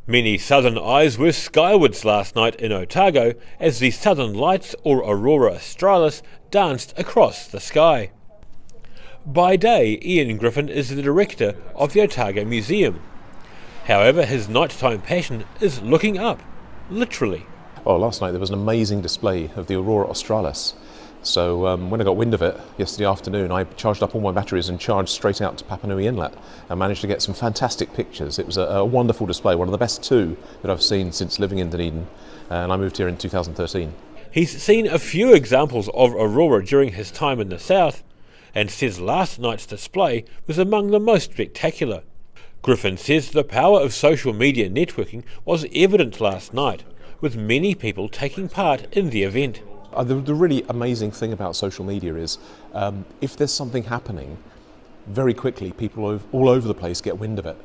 Many southern eyes were skywards last night in Otago as the southern lights, or Aurora australis, danced across the sky. By day, Ian Griffin is the director of the Otago Museum. However, his nighttime passion is looking up, literally. Well, last night there was an amazing display of the Aurora australis. So when I got wind of it yesterday afternoon, I charged up all my batteries and charged straight out to Papanui Inlet and managed to get some fantastic pictures. It was a wonderful display, one of the best two that I've seen since living in Dunedin, and I moved here in 2013. He's seen a few examples of Aurora during his time in the south, and says last night's display was among the most spectacular. Griffin says the power of social media networking was evident last night, with many people taking part in the event. The really amazing thing about social media is if there's something happening, very quickly people all over the place get wind of it.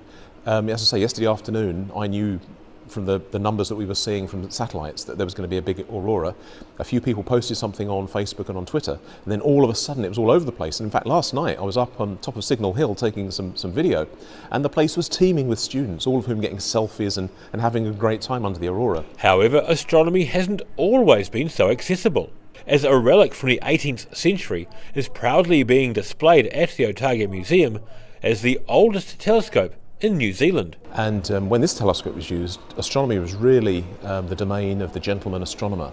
As I say, yesterday afternoon I knew from the numbers that we were seeing from the satellites that there was going to be a big aurora. A few people posted something on Facebook and on Twitter, and then all of a sudden it was all over the place. And in fact, last night I was up on top of Signal Hill taking some video, and the place was teeming with students, all of whom getting selfies and having a great time under the aurora. However, astronomy hasn't always been so accessible, as a relic from the 18th century is proudly being displayed at the Otago Museum as the oldest telescope in New Zealand. And when this telescope was used, astronomy was really the domain of the gentleman astronomer.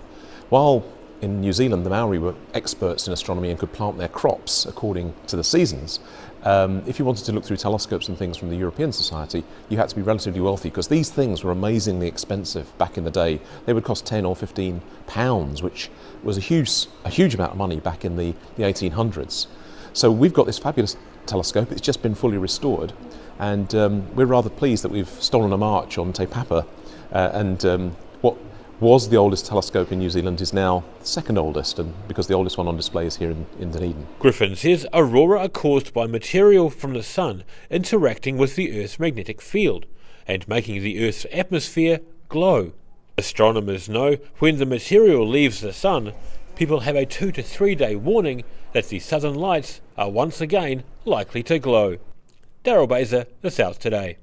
While in New Zealand the Maori were experts in astronomy and could plant their crops according to the seasons, if you wanted to look through telescopes and things from the European society, you had to be relatively wealthy, because these things were amazingly expensive back in the day. They would cost 10 or 15 pounds, which was a huge amount of money back in the 1800s. So we've got this fabulous telescope. It's just been fully restored, and we're rather pleased that we've stolen a march on Te Papa, and what was the oldest telescope in New Zealand is now the second oldest, and because the oldest one on display is here in Dunedin. Griffin says aurora are caused by material from the sun interacting with the Earth's magnetic field and making the Earth's atmosphere glow. Astronomers know when the material leaves the sun, people have a 2 to 3 day warning that the southern lights are once again likely to glow. Daryl Baser, The South Today.